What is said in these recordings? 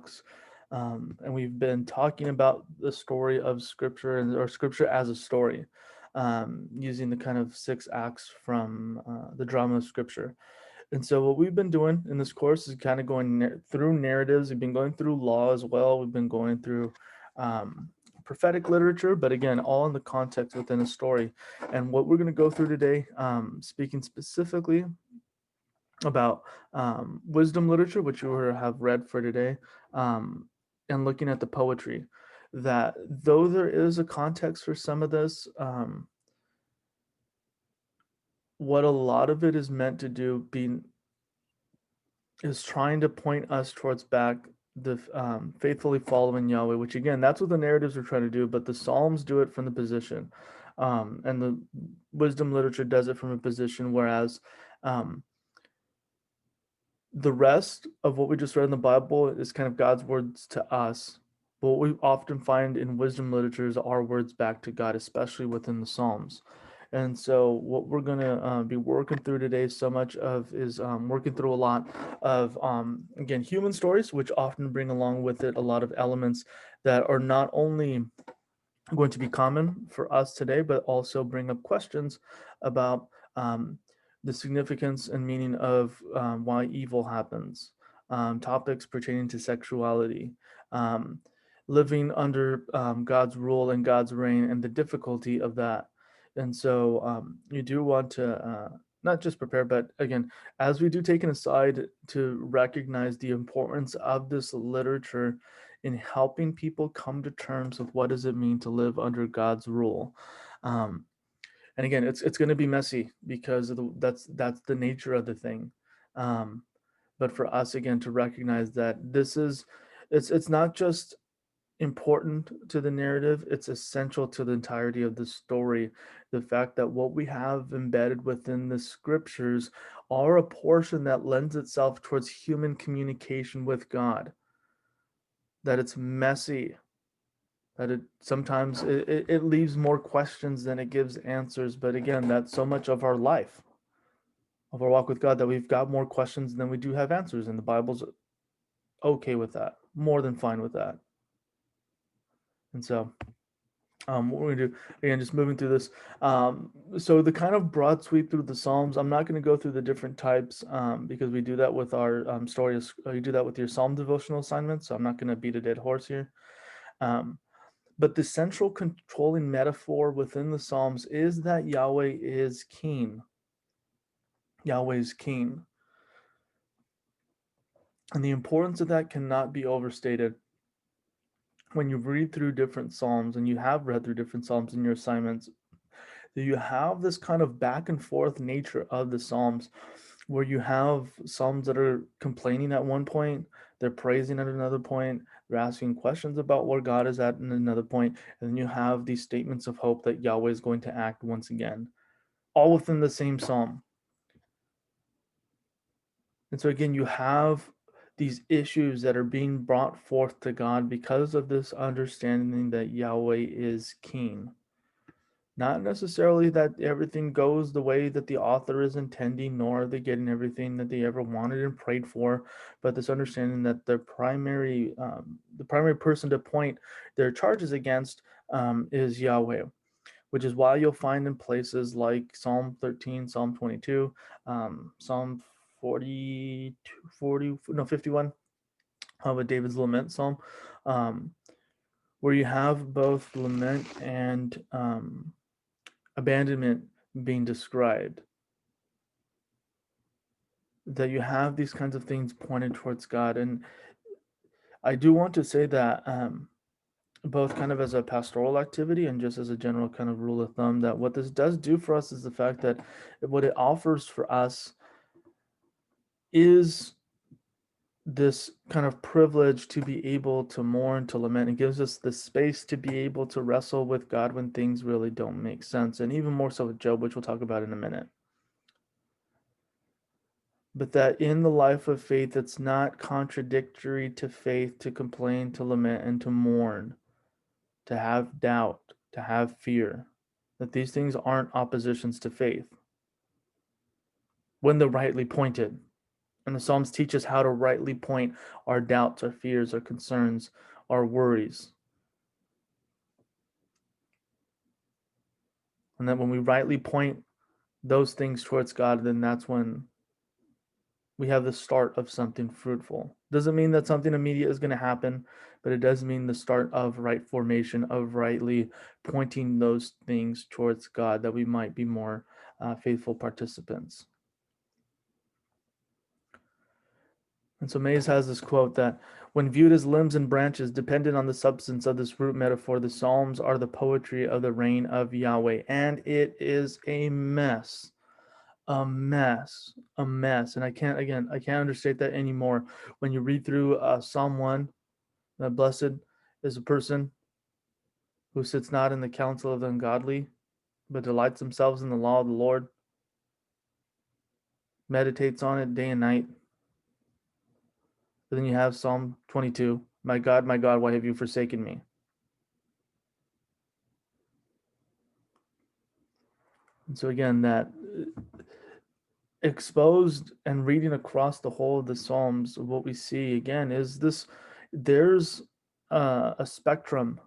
books. And we've been talking about the story of Scripture or Scripture as a story, using the kind of six acts from the drama of Scripture. And so, what we've been doing in this course is kind of going through narratives. We've been going through law as well. We've been going through um, prophetic literature, but again, all in the context within a story. And what we're going to go through today, speaking specifically about wisdom literature, which you have read for today, um, and looking at the poetry, that though there is a context for some of this, what a lot of it is meant to do being is trying to point us towards back the faithfully following Yahweh, which again, that's what the narratives are trying to do, but the Psalms do it from the position, and the wisdom literature does it from a position, whereas um, the rest of what we just read in the Bible is kind of God's words to us. But what we often find in wisdom literature is our words back to God, especially within the Psalms. And so, what we're going to be working through today, so much of is working through a lot of, again, human stories, which often bring along with it a lot of elements that are not only going to be common for us today, but also bring up questions about um, the significance and meaning of why evil happens, topics pertaining to sexuality, um, living under God's rule and God's reign, and the difficulty of that. And so you do want to not just prepare, but again, as we do take an aside to recognize the importance of this literature in helping people come to terms with what does it mean to live under God's rule. Um, and again, it's going to be messy because that's the nature of the thing. Um, but for us again to recognize that this is it's not just important to the narrative, it's essential to the entirety of the story. The fact that what we have embedded within the scriptures are a portion that lends itself towards human communication with God, that it's messy, that it sometimes it leaves more questions than it gives answers. But again, that's so much of our life, of our walk with God, that we've got more questions than we do have answers, and the Bible's okay with that, more than fine with that. And so what we're gonna do again, just moving through this. So the kind of broad sweep through the Psalms. I'm not going to go through the different types because we do that with our stories. You do that with your Psalm devotional assignments. So I'm not going to beat a dead horse here. Um, But the central controlling metaphor within the Psalms is that Yahweh is king. Yahweh is king. And the importance of that cannot be overstated. When you read through different Psalms, and you have read through different Psalms in your assignments, that you have this kind of back and forth nature of the Psalms, where you have Psalms that are complaining at one point, they're praising at another point, they're asking questions about where God is at in another point, and then you have these statements of hope that Yahweh is going to act once again, all within the same Psalm. And so again, you have these issues that are being brought forth to God because of this understanding that Yahweh is king. Not necessarily that everything goes the way that the author is intending, nor are they getting everything that they ever wanted and prayed for, but this understanding that the primary person to point their charges against is Yahweh, which is why you'll find in places like Psalm 13, Psalm 22, Psalm 51, with David's lament psalm, um, where you have both lament and abandonment being described, that you have these kinds of things pointed towards God. And I do want to say that both kind of as a pastoral activity and just as a general kind of rule of thumb, that what this does do for us is the fact that what it offers for us is this kind of privilege to be able to mourn, to lament. It gives us the space to be able to wrestle with God when things really don't make sense, and even more so with Job, which we'll talk about in a minute. But that in the life of faith, it's not contradictory to faith to complain, to lament, and to mourn, to have doubt, to have fear. That these things aren't oppositions to faith when they're rightly pointed. And the Psalms teach us how to rightly point our doubts, our fears, our concerns, our worries. And then when we rightly point those things towards God, then that's when we have the start of something fruitful. Doesn't mean that something immediate is going to happen, but it does mean the start of right formation, of rightly pointing those things towards God, that we might be more faithful participants. And so Mays has this quote that when viewed as limbs and branches dependent on the substance of this root metaphor, the Psalms are the poetry of the reign of Yahweh. And it is a mess. A mess. And I can't understate that anymore. When you read through Psalm 1, that blessed is a person who sits not in the counsel of the ungodly, but delights themselves in the law of the Lord, meditates on it day and night. But then you have Psalm 22, my God, why have you forsaken me? And so again, that exposed and reading across the whole of the Psalms, what we see again is this: there's a spectrum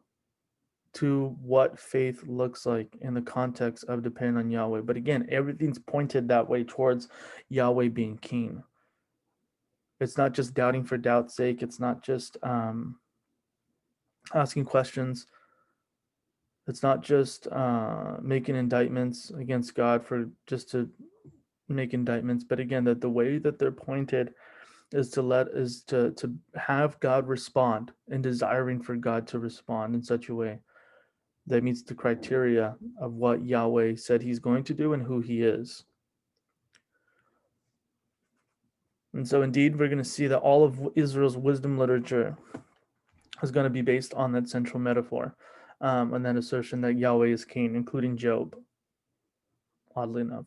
to what faith looks like in the context of depending on Yahweh. But again, everything's pointed that way towards Yahweh being king. It's not just doubting for doubt's sake. It's not just asking questions. It's not just making indictments against God for just to make indictments. But again, that the way that they're pointed is to have God respond, and desiring for God to respond in such a way that meets the criteria of what Yahweh said he's going to do and who he is. And so indeed, we're going to see that all of Israel's wisdom literature is going to be based on that central metaphor, and that assertion that Yahweh is king, including Job, oddly enough.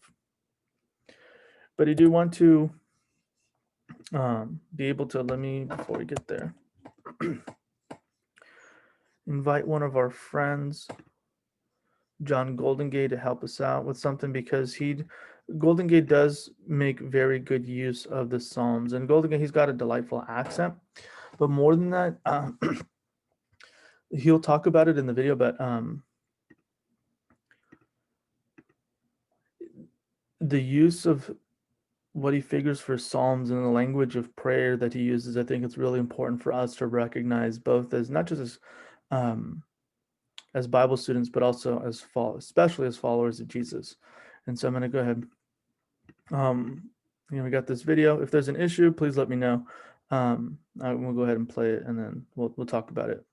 But I do want to be able to, before we get there, invite one of our friends, John Goldengay, to help us out with something, because Goldengay does make very good use of the Psalms. And Goldengay, he's got a delightful accent. But more than that, he'll talk about it in the video, but the use of what he figures for Psalms and the language of prayer that he uses, I think it's really important for us to recognize, both as not just as Bible students, but also especially as followers of Jesus. And so I'm going to go ahead. We got this video. If there's an issue, please let me know. We'll go ahead and play it, and then we'll talk about it.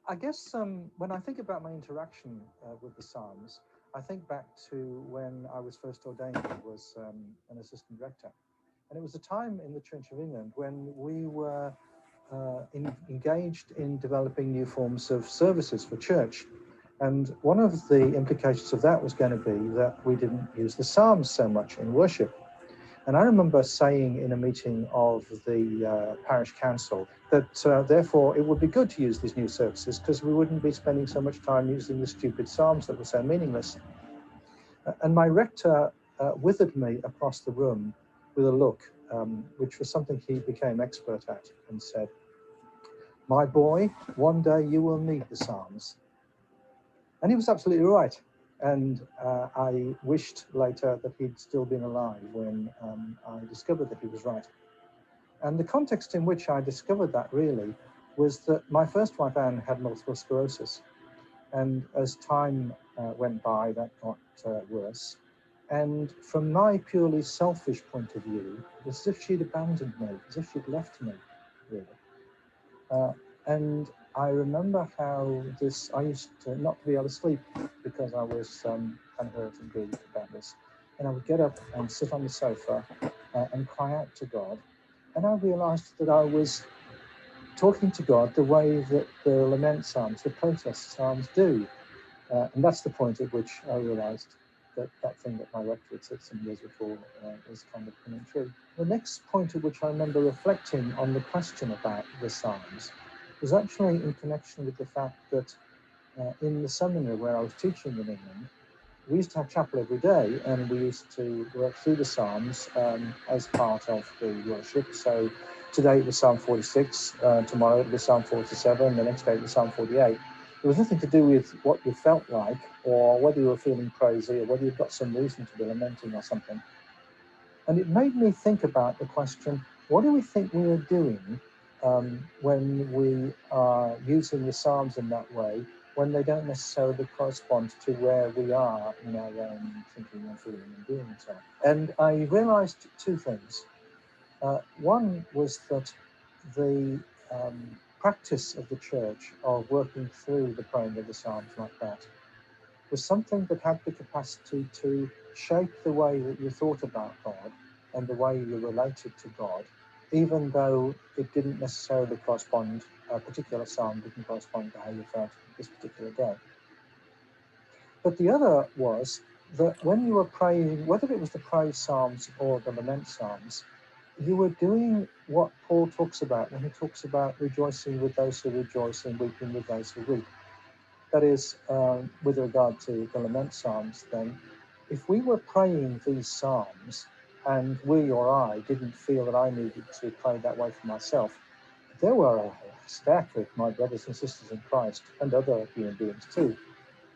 I guess when I think about my interaction with the Psalms, I think back to when I was first ordained and was an assistant rector. And it was a time in the Church of England when we were engaged in developing new forms of services for church. And one of the implications of that was going to be that we didn't use the Psalms so much in worship. And I remember saying in a meeting of the parish council that therefore it would be good to use these new services because we wouldn't be spending so much time using the stupid Psalms that were so meaningless. And my rector withered me across the room with a look, which was something he became expert at, and said, "My boy, one day you will need the Psalms." And he was absolutely right. And I wished later that he'd still been alive when I discovered that he was right. And the context in which I discovered that really was that my first wife, Anne, had multiple sclerosis. And as time went by, that got worse. And from my purely selfish point of view, it was as if she'd abandoned me, as if she'd left me, really. And I remember how I used to not be able to sleep because I was unhurt and grieved about this. And I would get up and sit on the sofa and cry out to God. And I realized that I was talking to God the way that the lament psalms, the protest psalms do. And that's the point at which I realized that thing that my rector had said some years before was kind of coming true. The next point at which I remember reflecting on the question about the psalms was actually in connection with the fact that in the seminary where I was teaching in England, we used to have chapel every day, and we used to work through the Psalms as part of the worship. So today it was Psalm 46, tomorrow it was Psalm 47, the next day it was Psalm 48. There was nothing to do with what you felt like, or whether you were feeling crazy, or whether you've got some reason to be lamenting or something. And it made me think about the question, what do we think we are doing when we are using the Psalms in that way, when they don't necessarily correspond to where we are in our own thinking and feeling and doing so? And I realized two things. One was that the practice of the church of working through the praying of the Psalms like that was something that had the capacity to shape the way that you thought about God and the way you related to God, even though it didn't necessarily correspond, a particular psalm didn't correspond to how you felt this particular day. But the other was that when you were praying, whether it was the praise psalms or the lament psalms, you were doing what Paul talks about when he talks about rejoicing with those who rejoice and weeping with those who weep. That is, with regard to the lament psalms, then, if we were praying these psalms and we or I didn't feel that I needed to pray that way for myself, there were a stack of my brothers and sisters in Christ and other human beings too,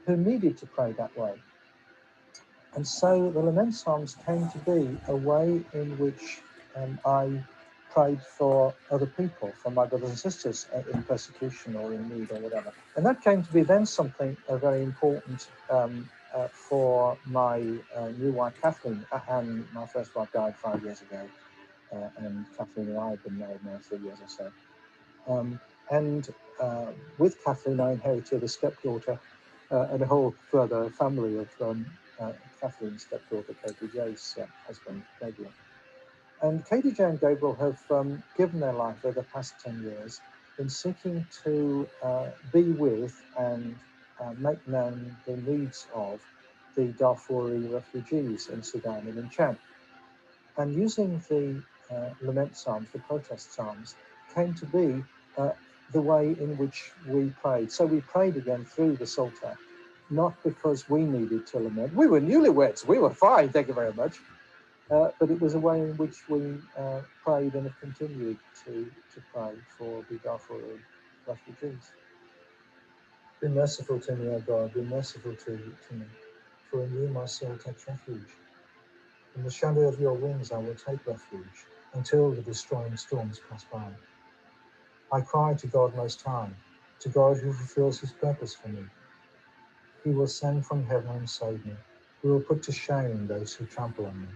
who needed to pray that way. And so the lament psalms came to be a way in which I prayed for other people, for my brothers and sisters in persecution or in need or whatever. And that came to be then something very important for my new wife, Kathleen, and my first wife died 5 years ago. And Kathleen and I have been married now 3 years or so. With Kathleen, I inherited a stepdaughter and a whole further family of Kathleen's stepdaughter, Katie J's husband, Gabriel. And Katie J and Gabriel have given their life over the past 10 years in seeking to be with and make known the needs of the Darfuri refugees in Sudan and in Chad. And using the lament psalms, the protest psalms, came to be the way in which we prayed. So we prayed again through the Psalter, not because we needed to lament. We were newlyweds, we were fine, thank you very much. But it was a way in which we prayed and have continued to pray for the Darfur refugees. Be merciful to me, O God, be merciful to me, for in you my soul takes refuge. In the shadow of your wings I will take refuge, until the destroying storms pass by. I cry to God Most High, to God who fulfills his purpose for me. He will send from heaven and save me. He will put to shame those who trample on me.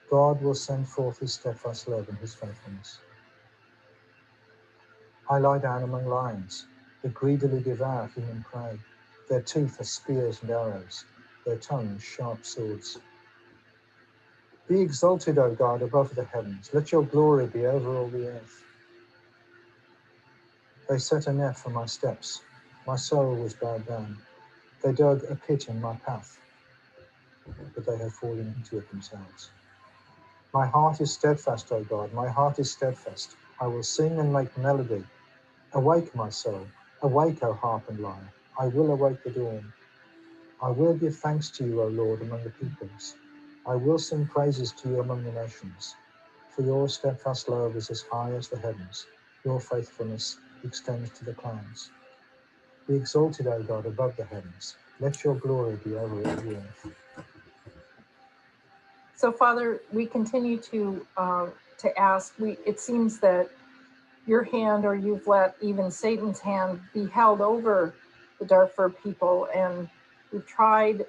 God will send forth his steadfast love and his faithfulness. I lie down among lions that greedily devour human prey. Their teeth are spears and arrows, their tongues sharp swords. Be exalted, O God, above the heavens. Let your glory be over all the earth. They set a net for my steps. My soul was bowed down. They dug a pit in my path, but they have fallen into it themselves. My heart is steadfast, O God, my heart is steadfast. I will sing and make melody. Awake, my soul. Awake, O harp and lyre. I will awake the dawn. I will give thanks to you, O Lord, among the peoples. I will sing praises to you among the nations. For your steadfast love is as high as the heavens. Your faithfulness extends to the clouds. Be exalted, O God, above the heavens. Let your glory be over all the earth. So, Father, we continue to ask. It seems that your hand, or you've let even Satan's hand, be held over the Darfur people, and we've tried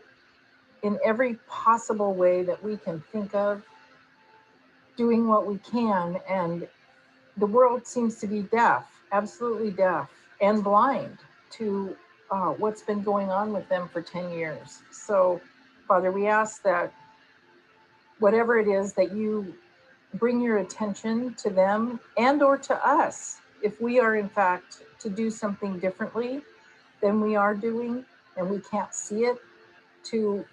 in every possible way that we can think of, doing what we can, and the world seems to be deaf, absolutely deaf, and blind to what's been going on with them for 10 years. So, Father, we ask that whatever it is, that you bring your attention to them and or to us, if we are in fact to do something differently than we are doing and we can't see it, to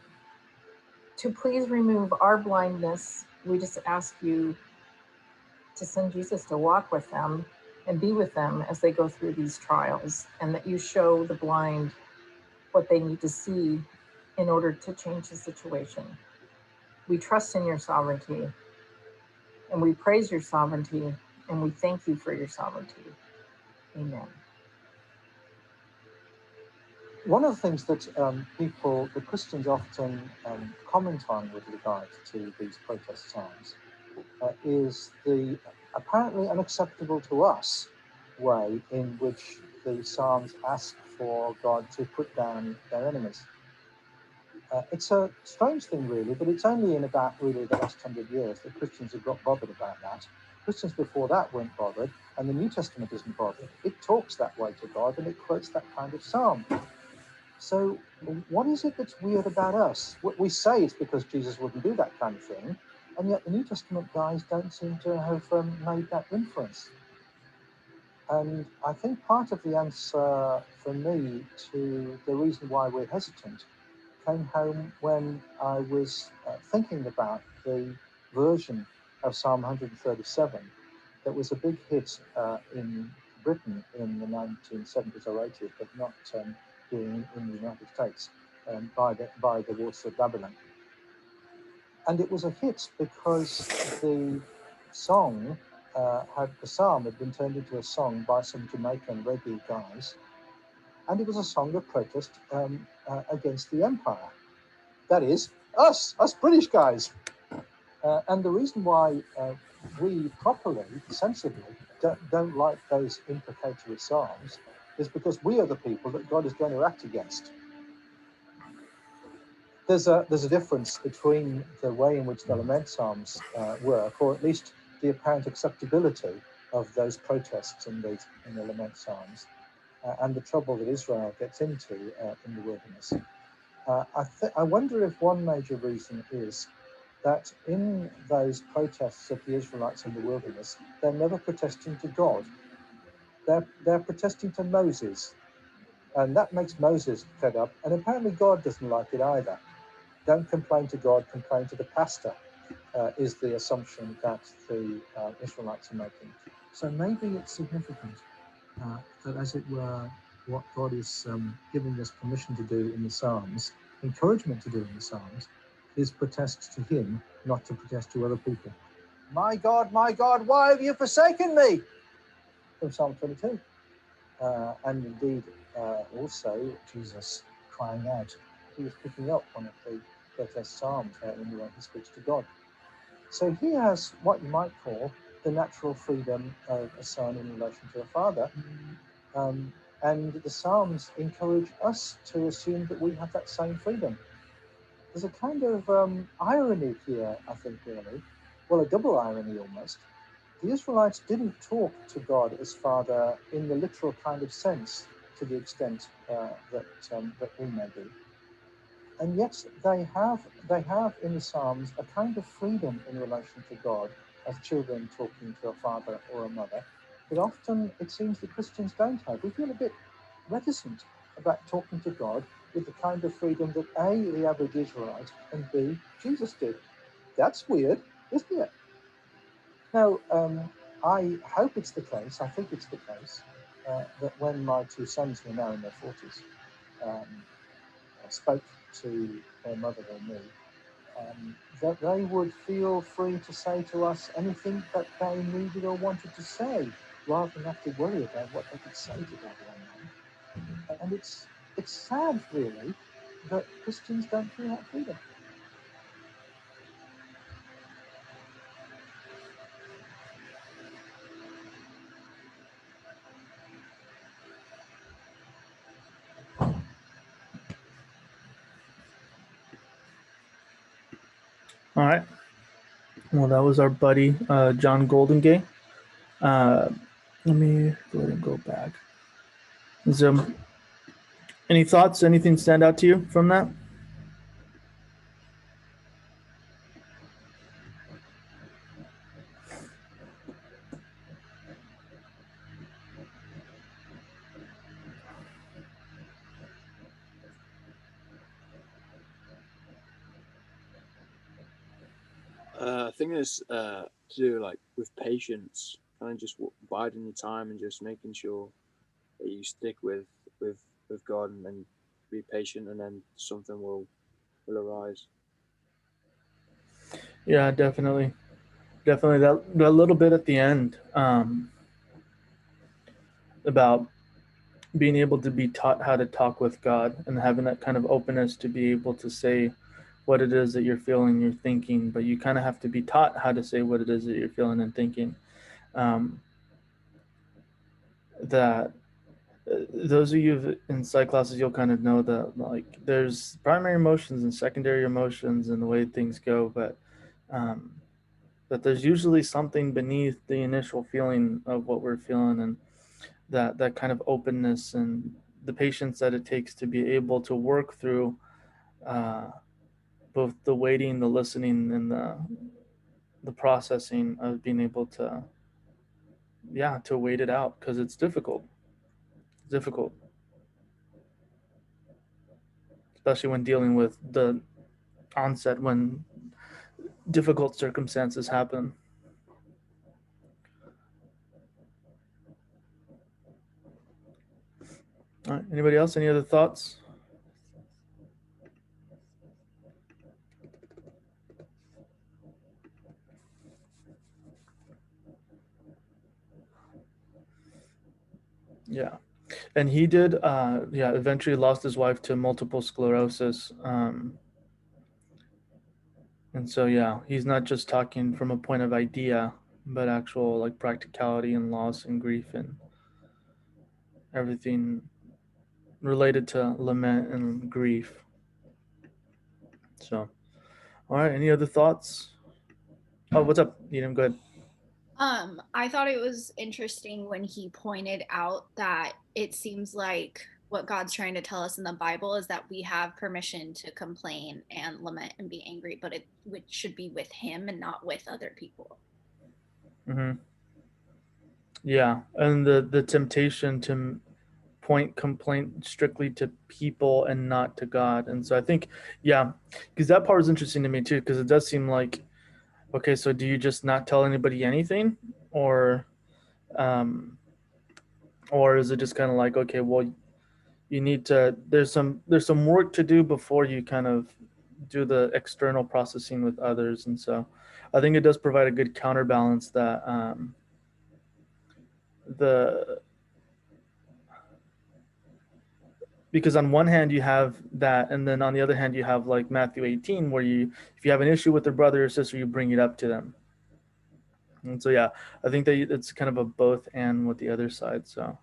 please remove our blindness. We just ask you to send Jesus to walk with them and be with them as they go through these trials, and that you show the blind what they need to see in order to change the situation. We trust in your sovereignty, and we praise your sovereignty, and we thank you for your sovereignty. Amen. One of the things that the Christians often comment on with regard to these protest psalms is the apparently unacceptable to us way in which the psalms ask for God to put down their enemies. It's a strange thing, really, but it's only in about really the last 100 years that Christians have got bothered about that. Christians before that weren't bothered, and the New Testament isn't bothered. It talks that way to God, and it quotes that kind of psalm. So what is it that's weird about us? We say it's because Jesus wouldn't do that kind of thing, and yet the New Testament guys don't seem to have made that inference. And I think part of the answer for me to the reason why we're hesitant came home when I was thinking about the version of Psalm 137 that was a big hit in Britain in the 1970s or 80s, but not in the United States by the Waters of Babylon. And it was a hit because the song the psalm had been turned into a song by some Jamaican reggae guys, and it was a song of protest against the empire. That is, us British guys. And the reason why we properly, sensibly, don't like those imprecatory psalms is because we are the people that God is going to act against. There's a difference between the way in which the lament psalms work, or at least the apparent acceptability of those protests in the lament psalms, and the trouble that Israel gets into in the wilderness. I wonder if one major reason is that in those protests of the Israelites in the wilderness, they're never protesting to God. They're protesting to Moses, and that makes Moses fed up, and apparently God doesn't like it either. Don't complain to God, complain to the pastor, is the assumption that the Israelites are making. So maybe it's significant that, as it were, what God is giving us permission to do in the Psalms, encouragement to do in the Psalms, is protest to him, not to protest to other people. My God, why have you forsaken me? From Psalm 22. And indeed, also Jesus crying out. He was picking up one of the protest psalms in the way he speaks to God. So he has what you might call the natural freedom of a son in relation to a father. And the Psalms encourage us to assume that we have that same freedom. There's a kind of irony here, I think, really. Well, a double irony almost. The Israelites didn't talk to God as Father in the literal kind of sense to the extent that we may do. And yet they have in the Psalms a kind of freedom in relation to God as children talking to a father or a mother that often it seems that Christians don't have. We feel a bit reticent about talking to God with the kind of freedom that A, the average Israelite, and B, Jesus did. That's weird, isn't it? Now, I hope it's the case, I think it's the case, that when my two sons, who are now in their 40s, spoke to their mother or me, that they would feel free to say to us anything that they needed or wanted to say, rather than have to worry about what they could say to God or mum. And it's sad, really, that Christians don't feel that freedom. All right. Well, that was our buddy John Goldingay. Let me go ahead and go back. Any thoughts? Anything stand out to you from that? I think it's to do like with patience. kind of just biding your time and just making sure that you stick with with God and be patient, and then something will arise. Yeah, definitely. Definitely that little bit at the end about being able to be taught how to talk with God and having that kind of openness to be able to say what it is that you're feeling, you're thinking, but you kind of have to be taught how to say what it is that you're feeling and thinking. Um, that those of you in psych classes, you'll kind of know that like there's primary emotions and secondary emotions and the way things go, um, but there's usually something beneath the initial feeling of what we're feeling, and that kind of openness and the patience that it takes to be able to work through uh, both the waiting, the listening, and the processing of being able to to wait it out because it's difficult. It's difficult, especially when dealing with the onset when difficult circumstances happen. All right. Anybody else? Any other thoughts? Yeah. And he did, eventually lost his wife to multiple sclerosis. And so, yeah, he's not just talking from a point of idea, but actual like practicality and loss and grief and everything related to lament and grief. So, all right. Any other thoughts? Oh, what's up, Needham? Go ahead. I thought it was interesting when he pointed out that it seems like what God's trying to tell us in the Bible is that we have permission to complain and lament and be angry, but it should be with Him and not with other people. Mm-hmm. Yeah, and the temptation to point complaint strictly to people and not to God. And so I think, yeah, because that part is interesting to me too, because it does seem like, okay, so do you just not tell anybody anything, or um, or is it just kind of like, okay, well, you need to there's some work to do before you kind of do the external processing with others. And so I think it does provide a good counterbalance that the because on one hand you have that, and then on the other hand you have like Matthew 18 where you, if you have an issue with your brother or sister, you bring it up to them. And so yeah, I think that it's kind of a both and with the other side. So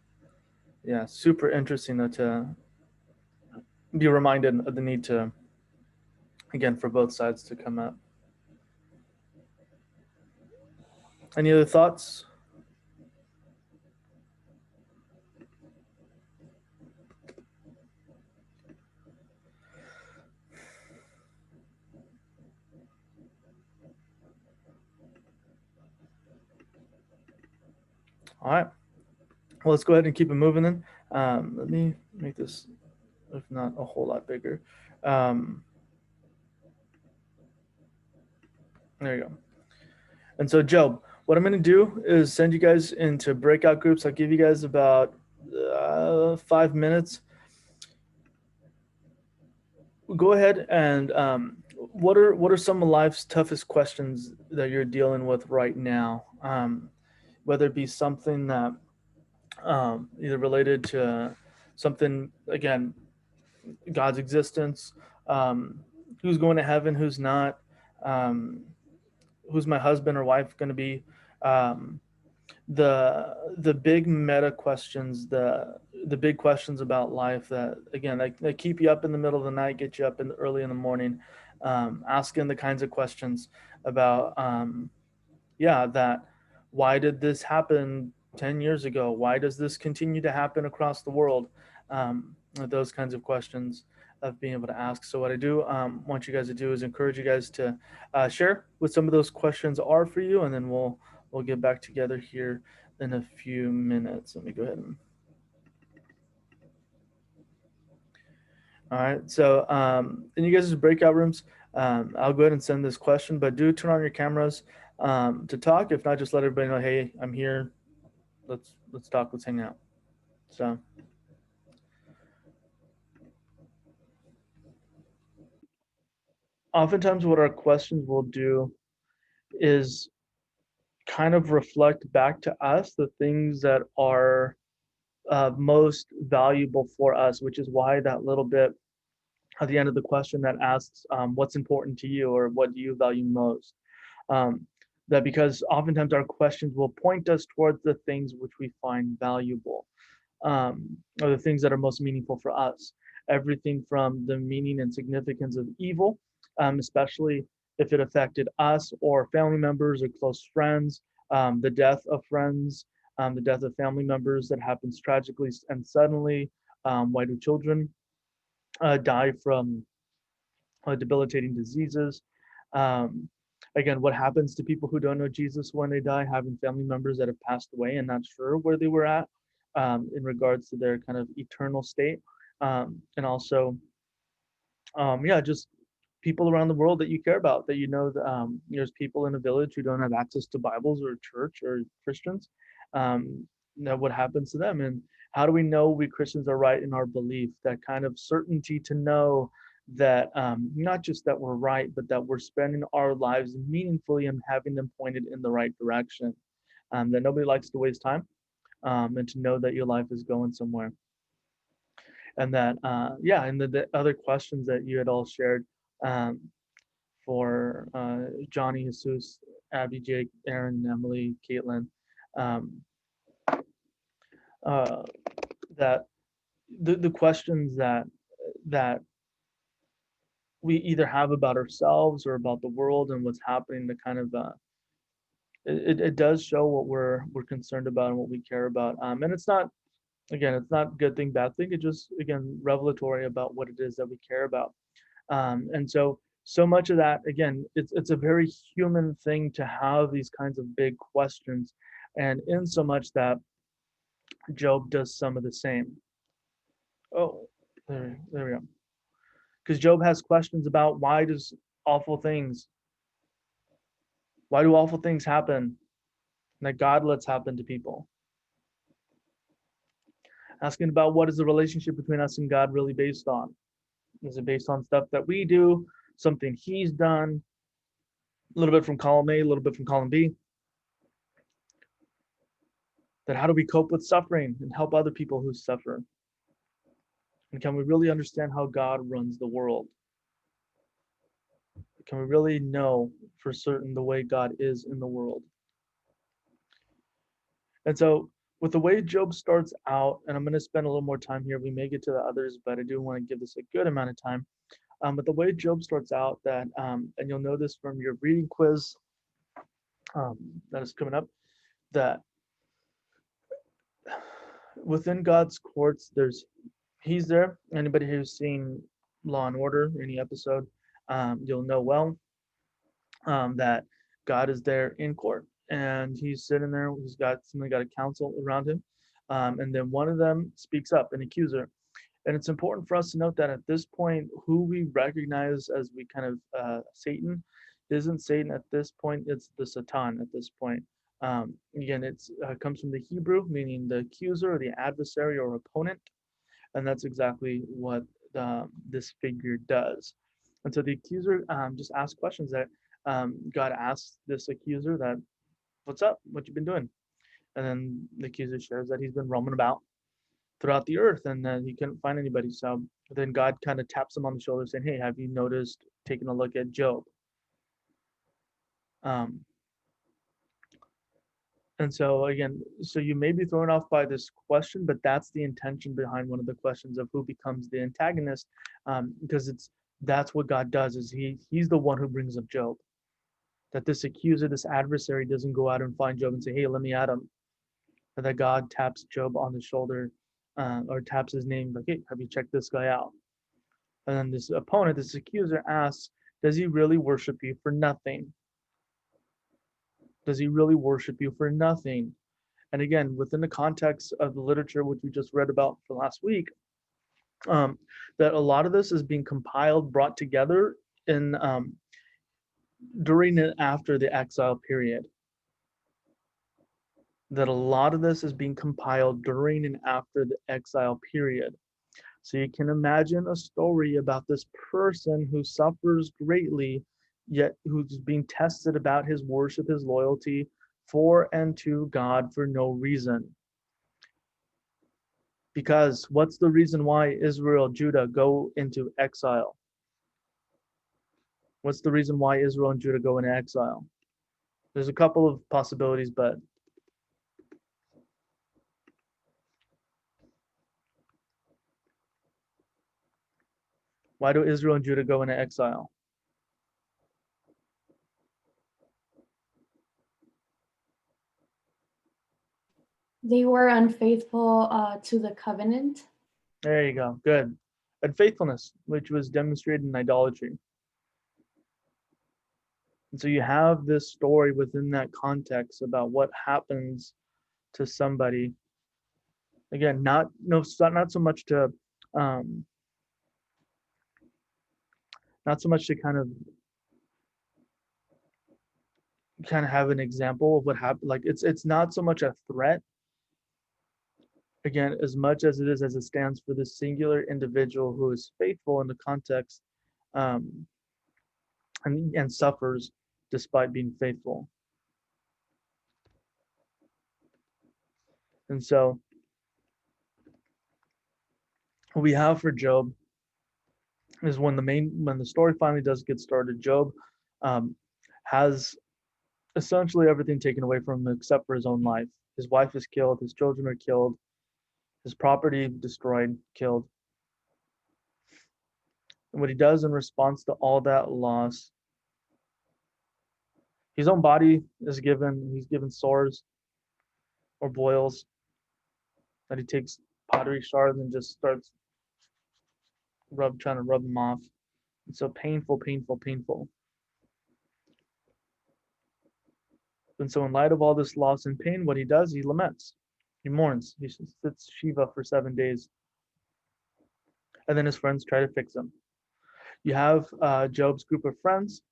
yeah, super interesting though to be reminded of the need to, again, for both sides to come up. Any other thoughts? All right, well, let's go ahead and keep it moving then. Let me make this, if not a whole lot bigger. um, there you go. And so, Joe, what I'm going to do is send you guys into breakout groups. I'll give you guys about 5 minutes. Go ahead and what are some of life's toughest questions that you're dealing with right now? Whether it be something that either related to something, again, God's existence, um, who's going to heaven, who's not, um, who's my husband or wife going to be, um, the big meta questions, the big questions about life that, again, they keep you up in the middle of the night, get you up in early in the morning, asking the kinds of questions about that why did this happen 10 years ago, why does this continue to happen across the world, those kinds of questions of being able to ask. So what I do want you guys to do is encourage you guys to share what some of those questions are for you, and then we'll get back together here in a few minutes. Let me go ahead and. All right. So in you guys' breakout rooms, I'll go ahead and send this question, but do turn on your cameras to talk. If not, just let everybody know, hey, I'm here. Let's talk. Let's hang out. So. Oftentimes what our questions will do is kind of reflect back to us the things that are most valuable for us, which is why that little bit at the end of the question that asks, what's important to you or what do you value most? That because oftentimes our questions will point us towards the things which we find valuable, or the things that are most meaningful for us. Everything from the meaning and significance of evil, especially if it affected us or family members or close friends, the death of friends, the death of family members that happens tragically and suddenly. Why do children die from debilitating diseases? Um, Again, what happens to people who don't know Jesus when they die, having family members that have passed away and not sure where they were at in regards to their kind of eternal state. And also, yeah, just people around the world that you care about, that you know, there's people in a village who don't have access to Bibles or church or Christians. What happens to them? And how do we know we Christians are right in our belief? That kind of certainty to know that not just that we're right, but that we're spending our lives meaningfully and having them pointed in the right direction. That nobody likes to waste time, and to know that your life is going somewhere. And that, yeah, and the other questions that you had all shared, um, for Johnny, Jesus, Abby, Jake, Aaron, Emily, Caitlin, um, uh, that the questions that we either have about ourselves or about the world and what's happening, to kind of it does show what we're concerned about and what we care about. And it's not, again, it's not good thing, bad thing. It just, again, revelatory about what it is that we care about. And so much of that, again, it's a very human thing to have these kinds of big questions, and in so much that Job does some of the same. Oh, there we go. Because Job has questions about why do awful things happen that God lets happen to people. Asking about what is the relationship between us and God really based on? Is it based on stuff that we do, something he's done, a little bit from column A, a little bit from column B? That how do we cope with suffering and help other people who suffer? And can we really understand how God runs the world? Can we really know for certain the way God is in the world? And so with the way Job starts out, and I'm going to spend a little more time here, we may get to the others, but I do want to give this a good amount of time. But the way Job starts out, that, and you'll know this from your reading quiz that is coming up, that within God's courts, he's there. Anybody who's seen Law and Order, any episode, you'll know well that God is there in court, and he's sitting there. He's got a counsel around him, and then one of them speaks up, an accuser. And it's important for us to note that at this point, who we recognize as we kind of Satan isn't Satan at this point. It's the Satan at this point. Again, it's comes from the Hebrew, meaning the accuser or the adversary or opponent, and that's exactly what this figure does. And so the accuser just asks questions that God asks this accuser, that, what's up? What you been doing? And then the accuser shares that he's been roaming about throughout the earth and then he couldn't find anybody. So then God kind of taps him on the shoulder saying, hey, have you noticed, taking a look at Job? And so again, so you may be thrown off by this question, but that's the intention behind one of the questions of who becomes the antagonist, because that's what God does, is he's the one who brings up Job. That this accuser, this adversary, doesn't go out and find Job and say, hey, let me at him. But that God taps Job on the shoulder, or taps his name, like, hey, have you checked this guy out? And then this opponent, this accuser, asks, does he really worship you for nothing? Does he really worship you for nothing? And again, within the context of the literature which we just read about for last week, that a lot of this is being compiled, brought together in during and after the exile period. That a lot of this is being compiled during and after the exile period. So you can imagine a story about this person who suffers greatly, yet who's being tested about his worship, his loyalty for and to God for no reason. Because what's the reason why Israel, Judah go into exile? What's the reason why Israel and Judah go into exile? There's a couple of possibilities, but why do Israel and Judah go into exile? They were unfaithful to the covenant. There you go. Good. Unfaithfulness, which was demonstrated in idolatry. And so you have this story within that context about what happens to somebody. Again, not so much to kind of have an example of what happened. Like it's not so much a threat, again, as much as it stands for the singular individual who is faithful in the context, and suffers despite being faithful. And so what we have for Job is when the story finally does get started, Job has essentially everything taken away from him except for his own life. His wife is killed, his children are killed, his property destroyed, killed. And what he does in response to all that loss, his own body he's given sores or boils that he takes pottery shards and just starts trying to rub them off. It's so painful, painful, painful. And so in light of all this loss and pain, what he does, he laments. He mourns. He sits Shiva for 7 days. And then his friends try to fix him. You have Job's group of friends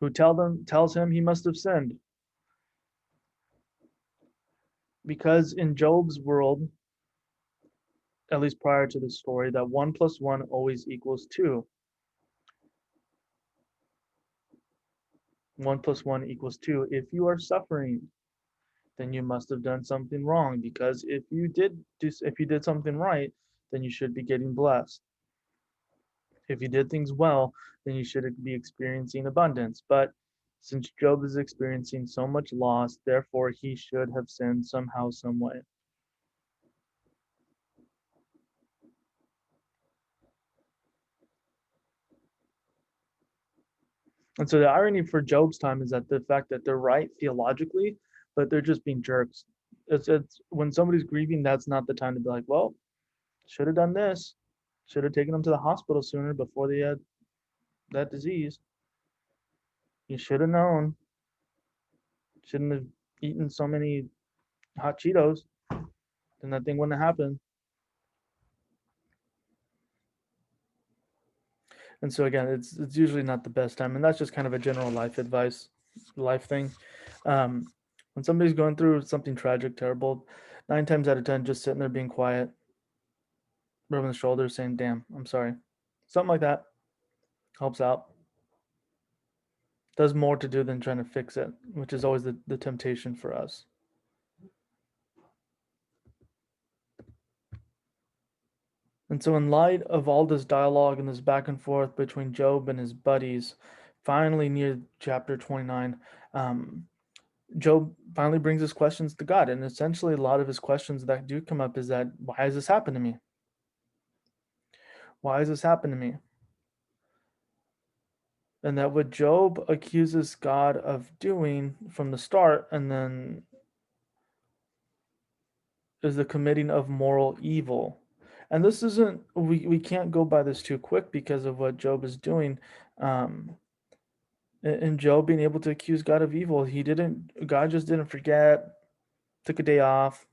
who tells him he must have sinned. Because in Job's world, at least prior to this story, that 1 + 1 always equals 2. 1 + 1 equals 2. If you are suffering, then you must have done something wrong, because if you did something right, then you should be getting blessed. If you did things well, then you should be experiencing abundance. But since Job is experiencing so much loss, therefore he should have sinned somehow, some way. And so the irony for Job's time is that the fact that they're right theologically, but they're just being jerks. It's when somebody's grieving, that's not the time to be like, well, should have done this, should have taken them to the hospital sooner before they had that disease. You should have known. Shouldn't have eaten so many hot Cheetos, then that thing wouldn't have happened. And so again, it's usually not the best time, and that's just kind of a general life advice, life thing. When somebody's going through something tragic, terrible, 9 times out of 10, just sitting there being quiet, rubbing the shoulders, saying, "Damn, I'm sorry," something like that helps out. Does more to do than trying to fix it, which is always the temptation for us. And so in light of all this dialogue and this back and forth between Job and his buddies, finally near chapter 29, Job finally brings his questions to God. And essentially a lot of his questions that do come up is that, why has this happened to me? Why has this happened to me? And that what Job accuses God of doing from the start and then is the committing of moral evil. And this isn't, we can't go by this too quick because of what Job is doing. And Job being able to accuse God of evil, God just didn't forget, took a day off,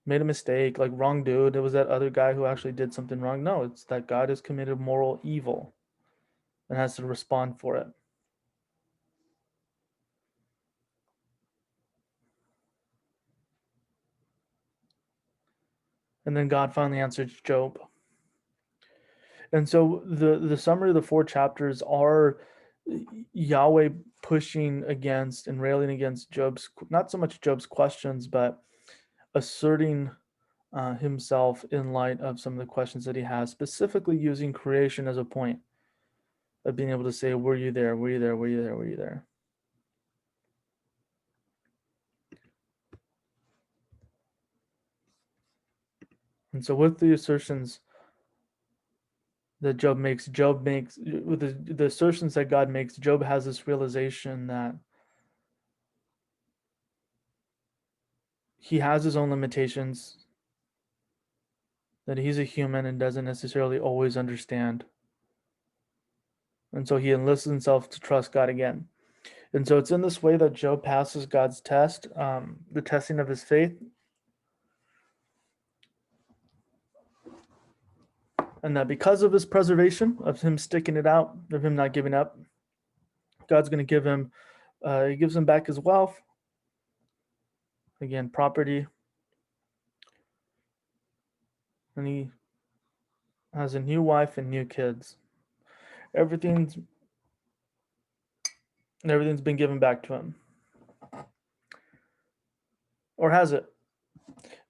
made a mistake, like wrong dude. It was that other guy who actually did something wrong. No, it's that God has committed moral evil and has to respond for it. And then God finally answered Job. And so the summary of the 4 chapters are Yahweh pushing against and railing against Job's, not so much Job's questions, but asserting himself in light of some of the questions that he has, specifically using creation as a point of being able to say, were you there? Were you there? Were you there? Were you there? And so with the assertions that Job makes with the assertions that God makes, Job has this realization that he has his own limitations, that he's a human and doesn't necessarily always understand. And so he enlists himself to trust God again. And so it's in this way that Job passes God's test, the testing of his faith. And that because of his preservation, of him sticking it out, of him not giving up, God's going to give him, he gives him back his wealth, again, property. And he has a new wife and new kids. Everything's been given back to him. Or has it?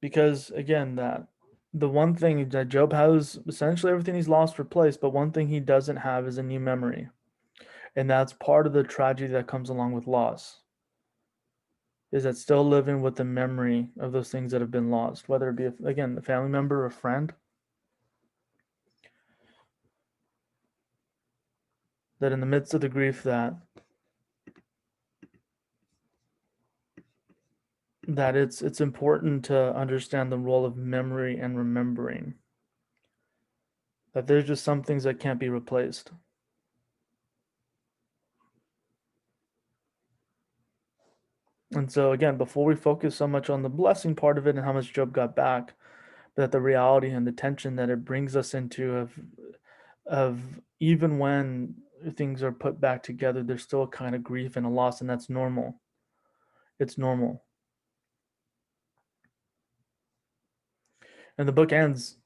Because again, that the one thing that Job has, essentially everything he's lost replaced, but one thing he doesn't have is a new memory. And that's part of the tragedy that comes along with loss. Is that still living with the memory of those things that have been lost, whether it be, again, a family member or a friend. That in the midst of the grief that it's important to understand the role of memory and remembering. That there's just some things that can't be replaced. And so again, before we focus so much on the blessing part of it and how much Job got back, but the reality and the tension that it brings us into of even when things are put back together, there's still a kind of grief and a loss, and that's normal. It's normal. And the book ends,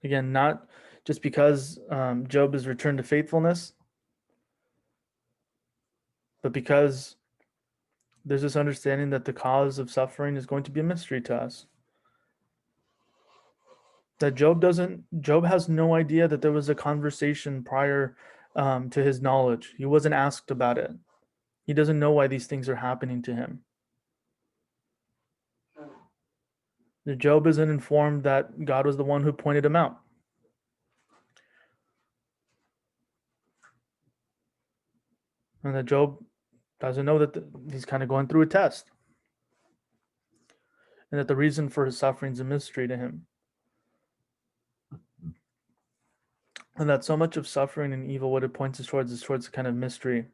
again, not just because Job has returned to faithfulness, but because there's this understanding that the cause of suffering is going to be a mystery to us. That Job has no idea that there was a conversation prior to his knowledge. He wasn't asked about it. He doesn't know why these things are happening to him. Job isn't informed that God was the one who pointed him out. And that Job doesn't know that he's kind of going through a test. And that the reason for his suffering is a mystery to him. And that so much of suffering and evil, what it points us towards is towards a kind of mystery.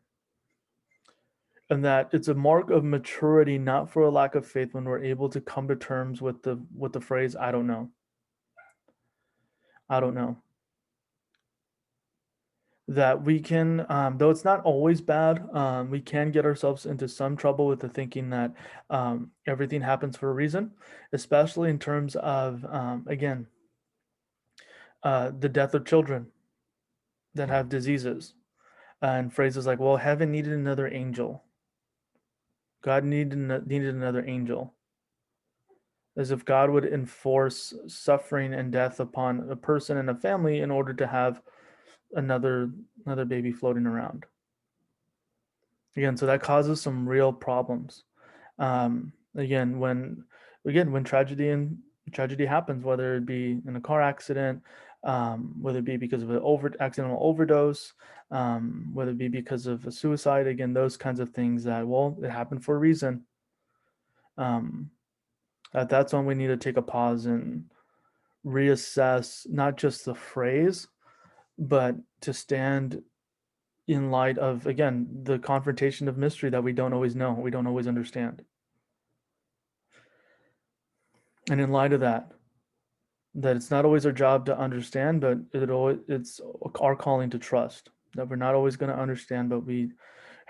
And that it's a mark of maturity, not for a lack of faith, when we're able to come to terms with the phrase, I don't know. I don't know. That we can, though it's not always bad, we can get ourselves into some trouble with the thinking that everything happens for a reason, especially in terms of, again, the death of children that have diseases, and phrases like, well, heaven needed another angel. God needed another angel. As if God would enforce suffering and death upon a person and a family in order to have another baby floating around. Again, so that causes some real problems. Again, when tragedy happens, whether it be in a car accident, whether it be because of an accidental overdose, whether it be because of a suicide, again, those kinds of things that, well, it happened for a reason. That's when we need to take a pause and reassess not just the phrase, but to stand in light of, again, the confrontation of mystery that we don't always know, we don't always understand. And in light of that it's not always our job to understand, but it's our calling to trust. That we're not always going to understand, but we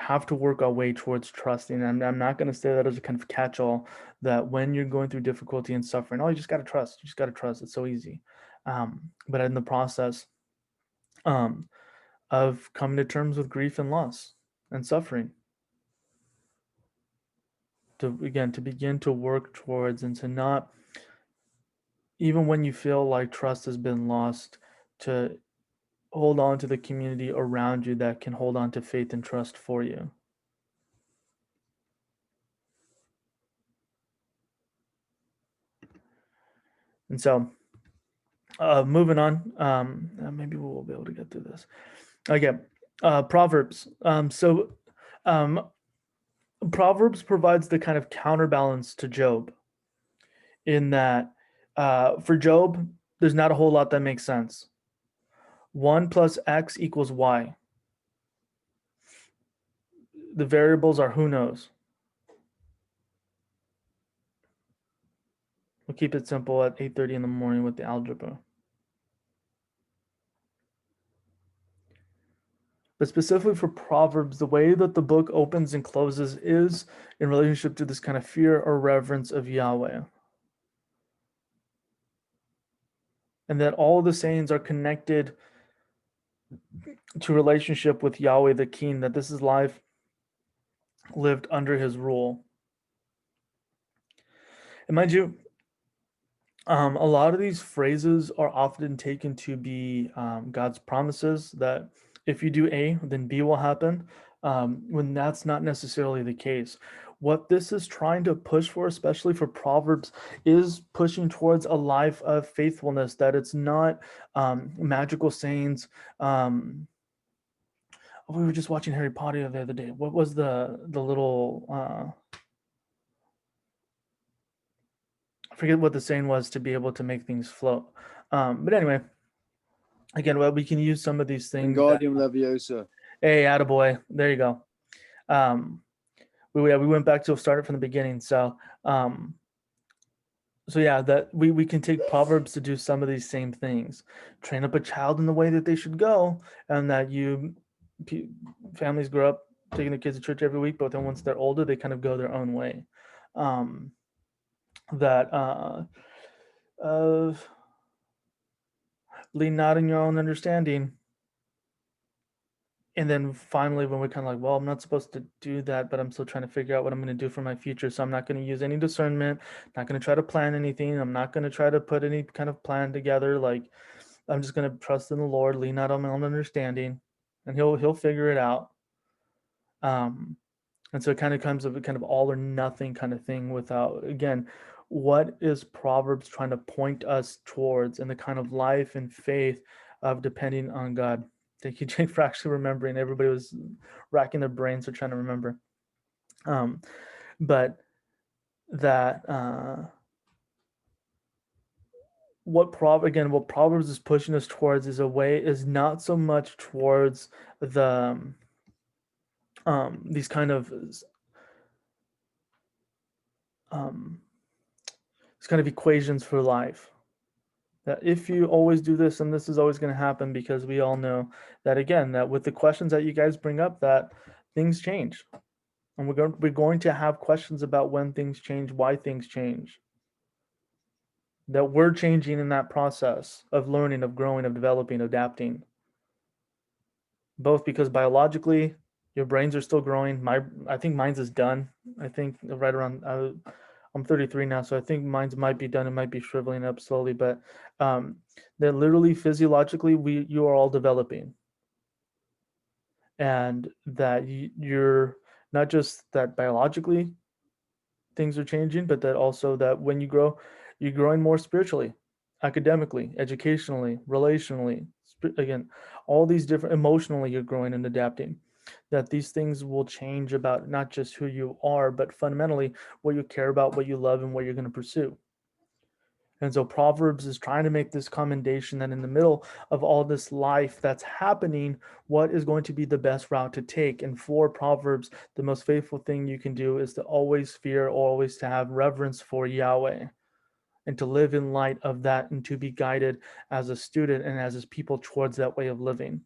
have to work our way towards trusting. I'm not going to say that as a kind of catch-all, that when you're going through difficulty and suffering, oh, you just got to trust. You just got to trust. It's so easy. But in the process of coming to terms with grief and loss and suffering, to begin to work towards, and to not, even when you feel like trust has been lost, to hold on to the community around you that can hold on to faith and trust for you. And so, moving on, maybe we'll be able to get through this. Okay, Proverbs. Proverbs provides the kind of counterbalance to Job, in that for Job, there's not a whole lot that makes sense. 1 plus X equals Y. The variables are who knows. We'll keep it simple at 8:30 in the morning with the algebra. But specifically for Proverbs, the way that the book opens and closes is in relationship to this kind of fear or reverence of Yahweh. And that all the sayings are connected to relationship with Yahweh the King, that this is life lived under his rule. And mind you, a lot of these phrases are often taken to be God's promises that if you do A, then B will happen, when that's not necessarily the case. What this is trying to push for, especially for Proverbs, is pushing towards a life of faithfulness, that it's not magical sayings. We were just watching Harry Potter the other day. What was the little... I forget what the saying was to be able to make things float. But anyway, again, well, we can use some of these things. Wingardium Leviosa. Hey, attaboy. There you go. We went back to start it from the beginning. So yeah, that we can take Proverbs to do some of these same things. Train up a child in the way that they should go, and that families grow up taking their kids to church every week, but then once they're older, they kind of go their own way. Lean not in your own understanding. And then finally, when we're kind of like, well, I'm not supposed to do that, but I'm still trying to figure out what I'm going to do for my future. So I'm not going to use any discernment, not going to try to plan anything. I'm not going to try to put any kind of plan together. Like, I'm just going to trust in the Lord, lean not on my own understanding, and he'll figure it out. And so it kind of comes of a kind of all or nothing kind of thing, without, again, what is Proverbs trying to point us towards, and the kind of life and faith of depending on God. Thank you, Jake, for actually remembering. Everybody was racking their brains for trying to remember. But that what Proverbs is pushing us towards is not so much towards the these kind of equations for life. That if you always do this, and this is always going to happen, because we all know that, again, that with the questions that you guys bring up, that things change. And we're going to have questions about when things change, why things change. That we're changing in that process of learning, of growing, of developing, adapting. Both because biologically, your brains are still growing. I think mine's is done. I think right around... I'm 33 now, so I think mine might be done. It might be shriveling up slowly, but that literally physiologically, you are all developing, and that you're not just that biologically things are changing, but that also that when you grow, you're growing more spiritually, academically, educationally, relationally. Again, all these different, emotionally, you're growing and adapting. That these things will change about not just who you are, but fundamentally what you care about, what you love, and what you're going to pursue. And so Proverbs is trying to make this commendation that in the middle of all this life that's happening, what is going to be the best route to take? And for Proverbs, the most faithful thing you can do is to always fear, always to have reverence for Yahweh, and to live in light of that, and to be guided as a student and as his people towards that way of living.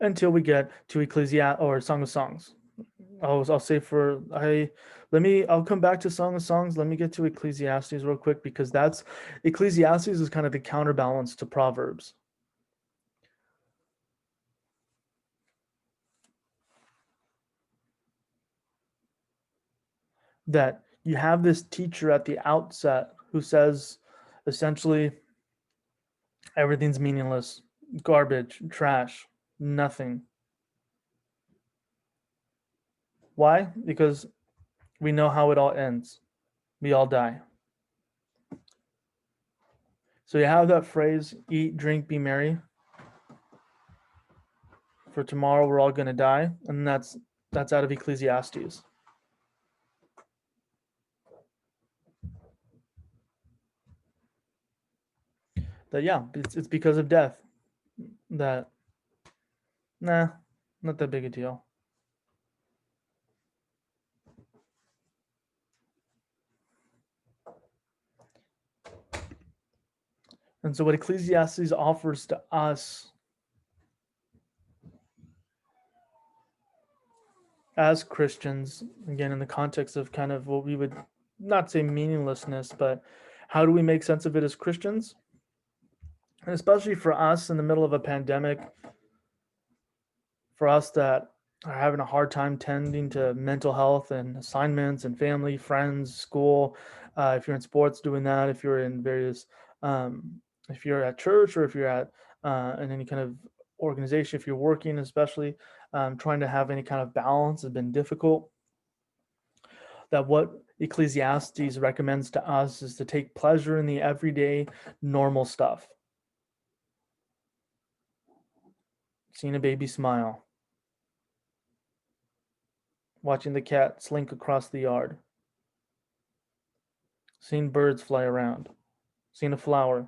until we get to Ecclesiastes or Song of Songs. I'll say I'll come back to Song of Songs. Let me get to Ecclesiastes real quick, because Ecclesiastes is kind of the counterbalance to Proverbs. That you have this teacher at the outset who says essentially everything's meaningless, garbage, trash, nothing. Why? Because we know how it all ends. We all die. So you have that phrase, eat, drink, be merry. For tomorrow we're all going to die. And that's out of Ecclesiastes. That, yeah, it's because of death. That, nah, not that big a deal. And so what Ecclesiastes offers to us as Christians, again, in the context of kind of what we would not say meaninglessness, but how do we make sense of it as Christians? And especially for us in the middle of a pandemic, for us that are having a hard time tending to mental health and assignments and family, friends, school. If you're in sports, doing that. If you're in various, if you're at church, or if you're at in any kind of organization, if you're working, especially trying to have any kind of balance has been difficult. That what Ecclesiastes recommends to us is to take pleasure in the everyday, normal stuff. Seeing a baby smile, watching the cat slink across the yard, seeing birds fly around, seeing a flower,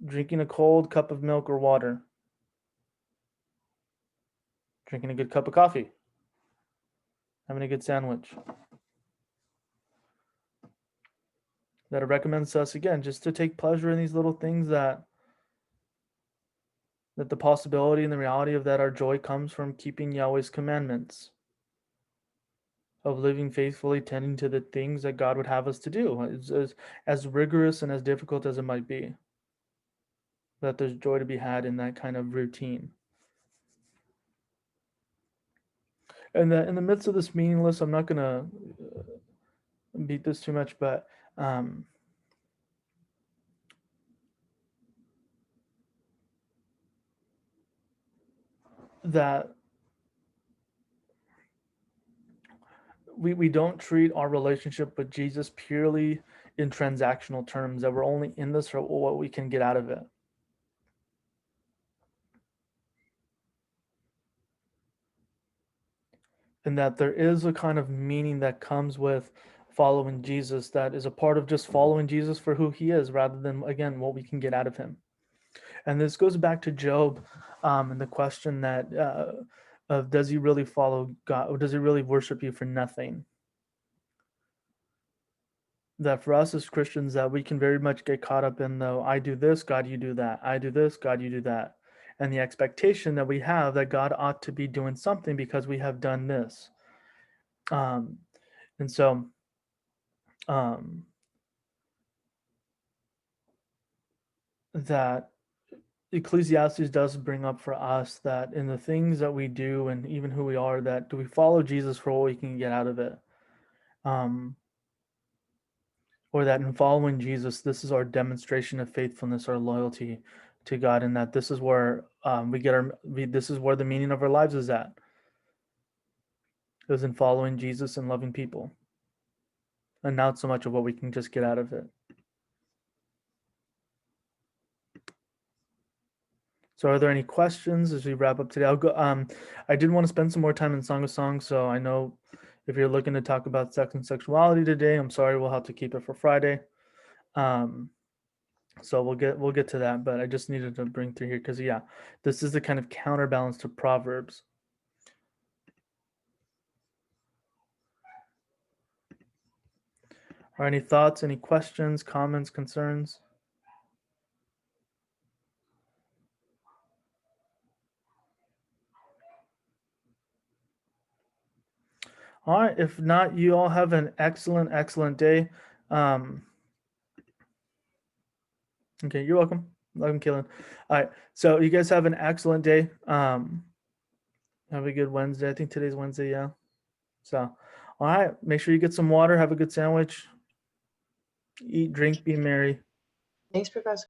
drinking a cold cup of milk or water, drinking a good cup of coffee, having a good sandwich. That it recommends to us, again, just to take pleasure in these little things, that the possibility and the reality of that our joy comes from keeping Yahweh's commandments, of living faithfully, tending to the things that God would have us to do, as rigorous and as difficult as it might be. That there's joy to be had in that kind of routine. And that in the midst of this meaningless, I'm not going to beat this too much, but that we don't treat our relationship with Jesus purely in transactional terms, that we're only in this for what we can get out of it. And that there is a kind of meaning that comes with following Jesus, that is a part of just following Jesus for who he is, rather than, again, what we can get out of him. And this goes back to Job, and the question that of does he really follow God, or does he really worship you for nothing? That for us as Christians, that we can very much get caught up in the I do this, God, you do that. I do this, God, you do that. And the expectation that we have that God ought to be doing something because we have done this. And so that Ecclesiastes does bring up for us that in the things that we do and even who we are, that do we follow Jesus for what we can get out of it? Or that in following Jesus, this is our demonstration of faithfulness, our loyalty to God, and that this is where this is where the meaning of our lives is at. Is in following Jesus and loving people, and not so much of what we can just get out of it. So are there any questions as we wrap up today? I'll go. I did want to spend some more time in Song of Songs, so I know if you're looking to talk about sex and sexuality today, I'm sorry, we'll have to keep it for Friday. So we'll get to that, but I just needed to bring through here because, yeah, this is the kind of counterbalance to Proverbs. Are any thoughts, any questions, comments, concerns? All right. If not, you all have an excellent, excellent day. Okay, you're welcome. I'm killing. All right. So you guys have an excellent day. Have a good Wednesday. I think today's Wednesday, yeah. So, all right. Make sure you get some water, have a good sandwich, eat, drink, be merry. Thanks, Professor.